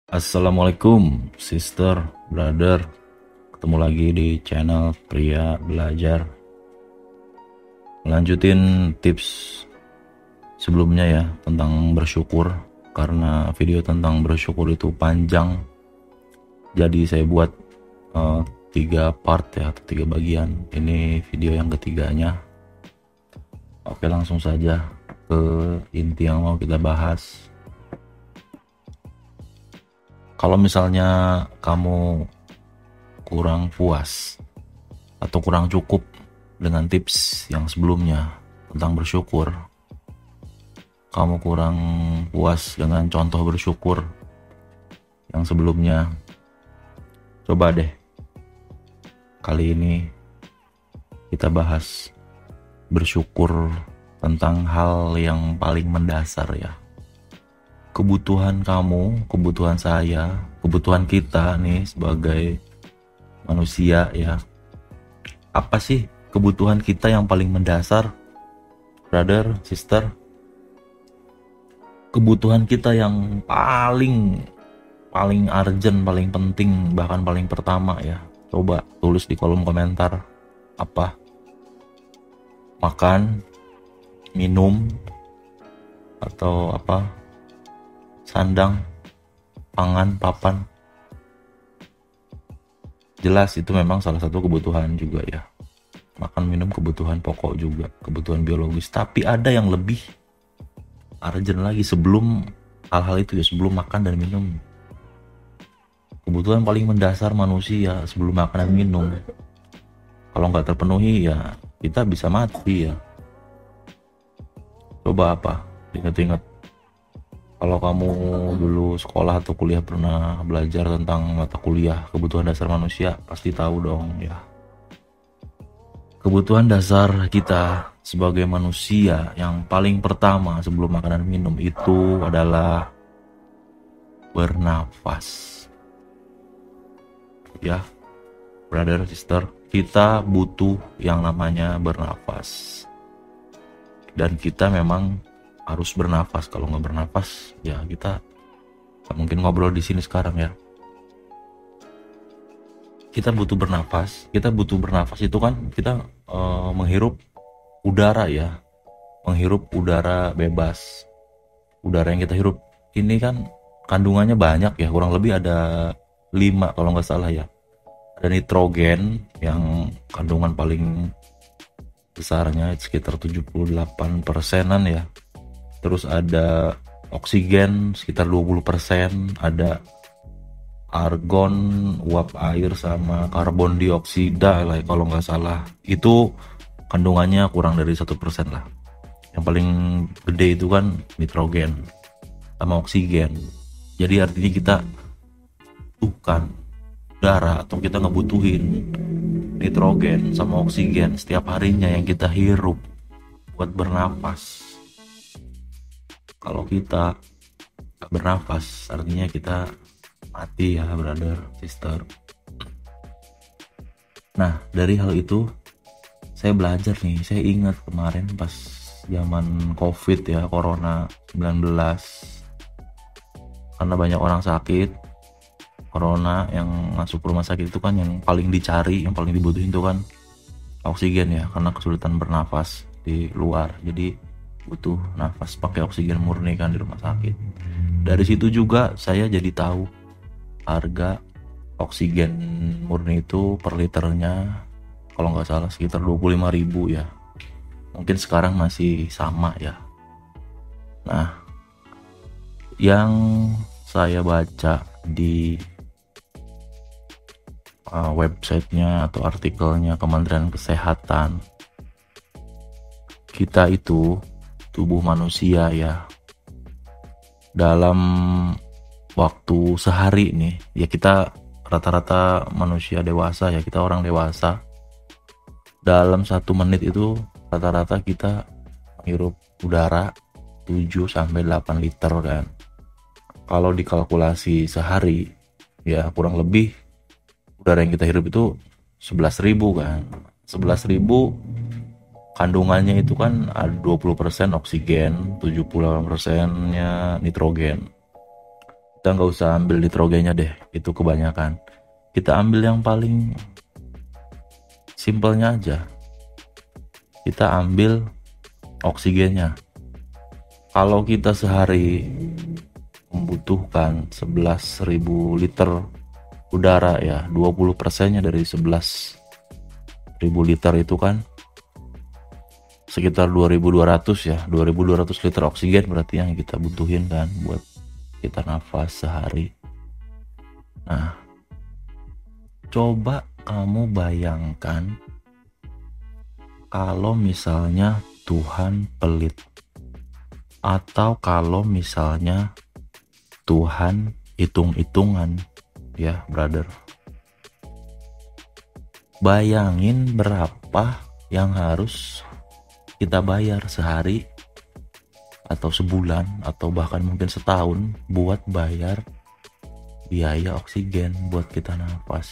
Assalamualaikum, sister, brother. Ketemu lagi di channel Pria Belajar. Lanjutin tips sebelumnya ya tentang bersyukur. Karena video tentang bersyukur itu panjang, jadi saya buat 3 part ya, atau 3 bagian. Ini video yang ketiganya. Oke, langsung saja ke inti yang mau kita bahas. Kalau misalnya kamu kurang puas atau kurang cukup dengan tips yang sebelumnya tentang bersyukur, kamu kurang puas dengan contoh bersyukur yang sebelumnya, coba deh kali ini kita bahas bersyukur tentang hal yang paling mendasar ya. Kebutuhan kamu, kebutuhan saya, kebutuhan kita nih sebagai manusia ya. Apa sih kebutuhan kita yang paling mendasar, brother, sister? Kebutuhan kita yang paling urgent, paling penting, bahkan paling pertama ya. Coba tulis di kolom komentar. Apa? Makan, minum, atau apa? Sandang, pangan, papan. Jelas itu memang salah satu kebutuhan juga ya. Makan, minum kebutuhan pokok juga, kebutuhan biologis. Tapi ada yang lebih urgent lagi sebelum hal-hal itu ya, sebelum makan dan minum. Kebutuhan paling mendasar manusia sebelum makan dan minum, kalau nggak terpenuhi ya kita bisa mati ya. Coba apa? Ingat-ingat. Kalau kamu dulu sekolah atau kuliah pernah belajar tentang mata kuliah kebutuhan dasar manusia, pasti tahu dong ya. Kebutuhan dasar kita sebagai manusia yang paling pertama sebelum makan dan minum itu adalah bernafas. Ya, brother, sister, kita butuh yang namanya bernafas. Dan kita memang harus bernafas. Kalau nggak bernafas ya kita nggak mungkin ngobrol di sini sekarang ya. Kita butuh bernafas. Kita butuh bernafas itu kan kita menghirup udara ya, menghirup udara bebas. Udara yang kita hirup ini kan kandungannya banyak ya, kurang lebih ada 5 kalau nggak salah ya. Ada nitrogen yang kandungan paling besarnya sekitar 78%-an ya. Terus ada oksigen sekitar 20%, ada argon, uap air, sama karbon dioksida lah kalau nggak salah. Itu kandungannya kurang dari 1% lah. Yang paling gede itu kan nitrogen sama oksigen. Jadi artinya kita butuhkan udara, atau kita ngebutuhin nitrogen sama oksigen setiap harinya yang kita hirup buat bernafas. Kalau kita gak bernafas, artinya kita mati ya, brother, sister. Nah, dari hal itu saya belajar nih. Saya ingat kemarin pas zaman COVID ya, Corona 19. Karena banyak orang sakit Corona, yang masuk rumah sakit itu kan yang paling dicari, yang paling dibutuhin itu kan oksigen ya, karena kesulitan bernafas di luar. Jadi butuh nafas pakai oksigen murni kan di rumah sakit. Dari situ juga saya jadi tahu harga oksigen murni itu per liternya kalau nggak salah sekitar 25.000 ya. Mungkin sekarang masih sama ya. Nah, yang saya baca di websitenya atau artikelnya Kementerian Kesehatan, kita itu tubuh manusia ya, dalam waktu sehari nih ya, kita rata-rata manusia dewasa ya, kita orang dewasa, dalam 1 menit itu rata-rata kita menghirup udara 7-8 liter kan. Kalau dikalkulasi sehari ya kurang lebih udara yang kita hirup itu 11.000 kan. 11.000 kandungannya itu kan ada 20% oksigen, 78%-nya nitrogen. Kita nggak usah ambil nitrogennya deh, itu kebanyakan. Kita ambil yang paling simpelnya aja. Kita ambil oksigennya. Kalau kita sehari membutuhkan 11.000 liter udara ya, 20%-nya dari 11.000 liter itu kan sekitar 2.200 ya, 2.200 liter oksigen berarti yang kita butuhin kan buat kita nafas sehari. Nah, coba kamu bayangkan kalau misalnya Tuhan pelit, atau kalau misalnya Tuhan hitung-hitungan ya brother. Bayangin berapa yang harus kita bayar sehari atau sebulan atau bahkan mungkin setahun buat bayar biaya oksigen buat kita nafas.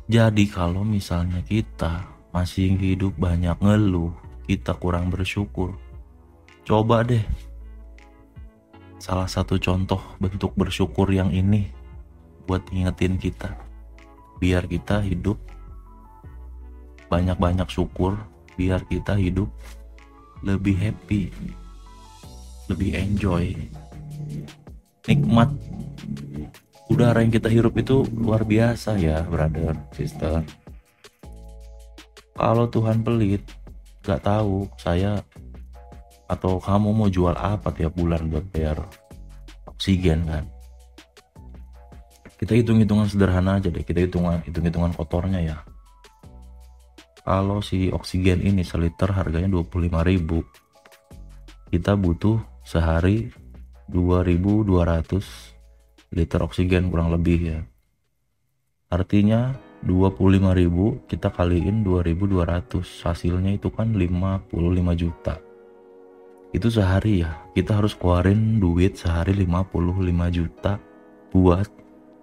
Jadi kalau misalnya kita masih hidup banyak ngeluh, kita kurang bersyukur, coba deh salah satu contoh bentuk bersyukur yang ini buat ngingetin kita biar kita hidup banyak-banyak syukur, biar kita hidup lebih happy, lebih enjoy. Nikmat udara yang kita hirup itu luar biasa ya brother, sister. Kalau Tuhan pelit, gak tahu saya atau kamu mau jual apa tiap bulan buat bayar oksigen kan. Kita hitung-hitungan sederhana aja deh, kita hitung-hitungan kotornya ya. Kalau si oksigen ini seliter harganya 25.000, kita butuh sehari 2.200 liter oksigen kurang lebih ya. Artinya 25.000 kita kaliin 2.200, hasilnya itu kan 55 juta. Itu sehari ya, kita harus keluarin duit sehari 55 juta buat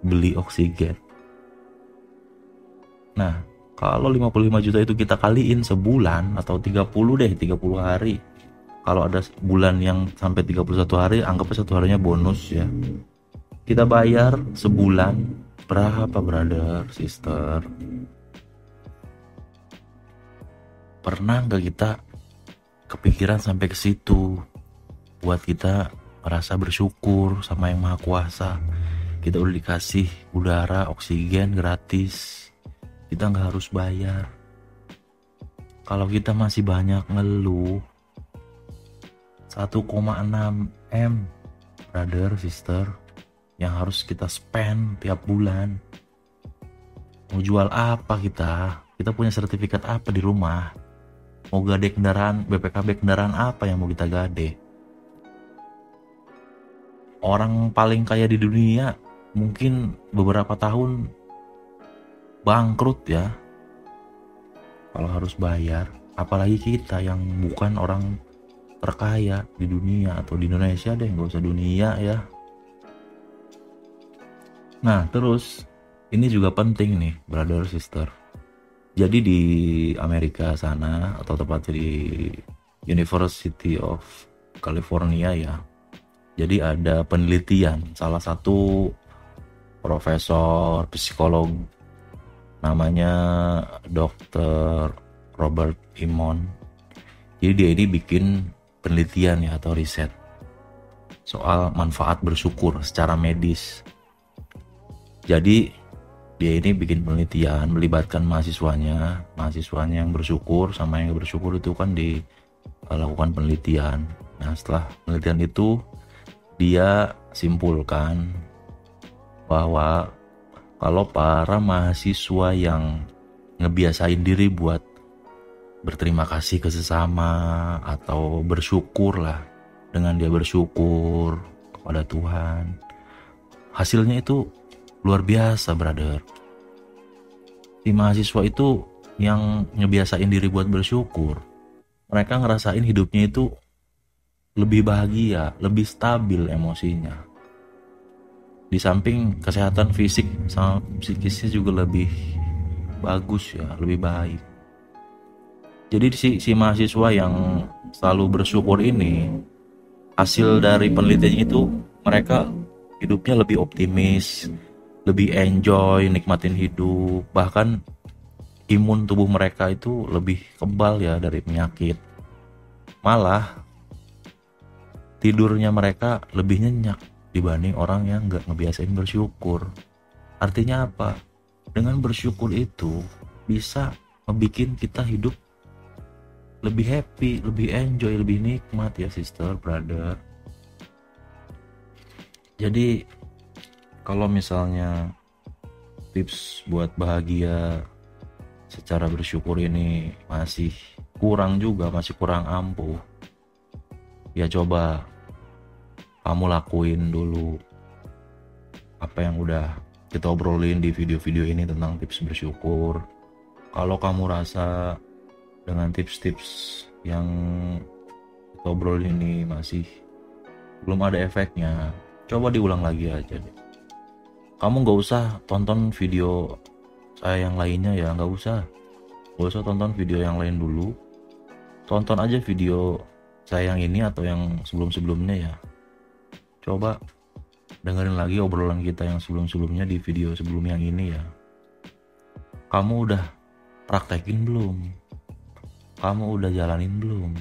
beli oksigen. Nah, kalau 55 juta itu kita kaliin sebulan atau 30 hari. Kalau ada bulan yang sampai 31 hari, anggapnya satu harinya bonus ya. Kita bayar sebulan berapa brother, sister? Pernah gak kita kepikiran sampai ke situ buat kita merasa bersyukur sama yang Maha Kuasa? Kita udah dikasih udara, oksigen gratis, kita gak harus bayar. Kalau kita masih banyak ngeluh, 1,6 M brother, sister, yang harus kita spend tiap bulan. Mau jual apa kita? Kita punya sertifikat apa di rumah? Mau gade kendaraan, BPKB kendaraan apa yang mau kita gade? Orang paling kaya di dunia mungkin beberapa tahun bangkrut ya, kalau harus bayar. Apalagi kita yang bukan orang terkaya di dunia atau di Indonesia deh, gak usah dunia ya. Nah terus ini juga penting nih brother, sister. Jadi di Amerika sana, atau tepatnya di University of California ya, jadi ada penelitian salah satu profesor psikolog namanya Dr. Robert Imon. Jadi dia ini bikin penelitian ya atau riset soal manfaat bersyukur secara medis. Jadi dia ini bikin penelitian melibatkan mahasiswanya yang bersyukur sama yang gak bersyukur itu kan dilakukan penelitian. Nah setelah penelitian itu dia simpulkan bahwa kalau para mahasiswa yang ngebiasain diri buat berterima kasih ke sesama atau bersyukur lah, dengan dia bersyukur kepada Tuhan, hasilnya itu luar biasa brother. Si mahasiswa itu yang ngebiasain diri buat bersyukur, mereka ngerasain hidupnya itu lebih bahagia, lebih stabil emosinya. Di samping kesehatan fisik sama psikisnya juga lebih bagus ya, lebih baik. Jadi si mahasiswa yang selalu bersyukur ini, hasil dari penelitian itu mereka hidupnya lebih optimis, lebih enjoy, nikmatin hidup. Bahkan imun tubuh mereka itu lebih kebal ya dari penyakit. Malah tidurnya mereka lebih nyenyak dibanding orang yang nggak ngebiasain bersyukur. Artinya apa? Dengan bersyukur itu bisa ngebikin kita hidup lebih happy, lebih enjoy, lebih nikmat ya sister, brother. Jadi kalau misalnya tips buat bahagia secara bersyukur ini masih kurang juga, masih kurang ampuh, ya coba kamu lakuin dulu apa yang udah kita obrolin di video-video ini tentang tips bersyukur. Kalau kamu rasa dengan tips-tips yang kita obrolin ini masih belum ada efeknya, coba diulang lagi aja deh. Kamu gak usah tonton video saya yang lainnya ya, gak usah tonton video yang lain dulu. Tonton aja video saya yang ini atau yang sebelum-sebelumnya ya. Coba dengerin lagi obrolan kita yang sebelum-sebelumnya di video sebelum yang ini ya. Kamu udah praktekin belum? Kamu udah jalanin belum?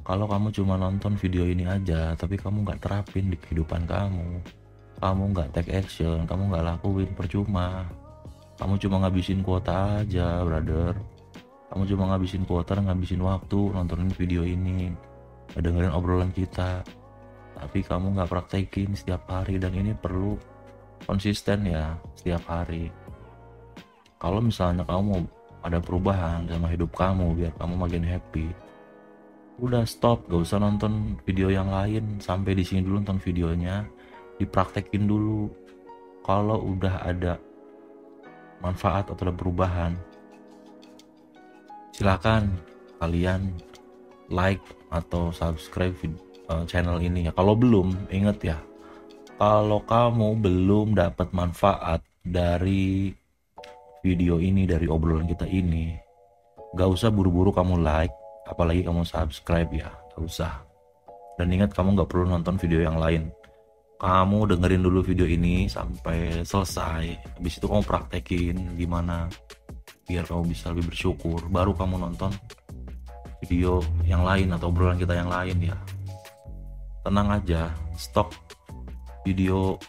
Kalau kamu cuma nonton video ini aja tapi kamu gak terapin di kehidupan kamu gak take action, kamu gak lakuin, percuma. Kamu cuma ngabisin kuota aja, brother. Kamu cuma ngabisin kuota, ngabisin waktu nontonin video ini, dengerin obrolan kita, tapi kamu gak praktekin setiap hari. Dan ini perlu konsisten ya, setiap hari. Kalau misalnya kamu mau ada perubahan sama hidup kamu biar kamu makin happy, udah stop, gak usah nonton video yang lain. Sampai di sini dulu nonton videonya, dipraktekin dulu. Kalau udah ada manfaat atau ada perubahan, silakan kalian like atau subscribe channel ini ya. Kalau belum, inget ya, kalau kamu belum dapat manfaat dari video ini, dari obrolan kita ini, gak usah buru-buru kamu like, apalagi kamu subscribe ya, gak usah. Dan ingat, kamu gak perlu nonton video yang lain. Kamu dengerin dulu video ini sampai selesai. Habis itu kamu praktekin gimana biar kamu bisa lebih bersyukur. Baru kamu nonton video yang lain atau obrolan kita yang lain ya. Tenang aja, stok video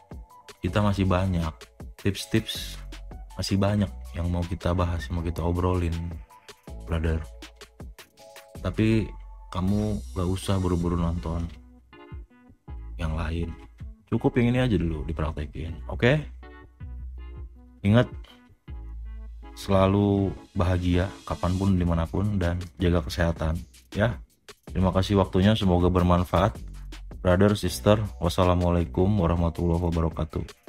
kita masih banyak. Tips-tips masih banyak yang mau kita bahas, yang mau kita obrolin, brother. Tapi kamu gak usah buru-buru nonton yang lain. Cukup yang ini aja dulu dipraktekin, oke? Ingat, selalu bahagia kapanpun dimanapun dan jaga kesehatan ya. Terima kasih waktunya, semoga bermanfaat, brother, sister. Wassalamualaikum warahmatullahi wabarakatuh.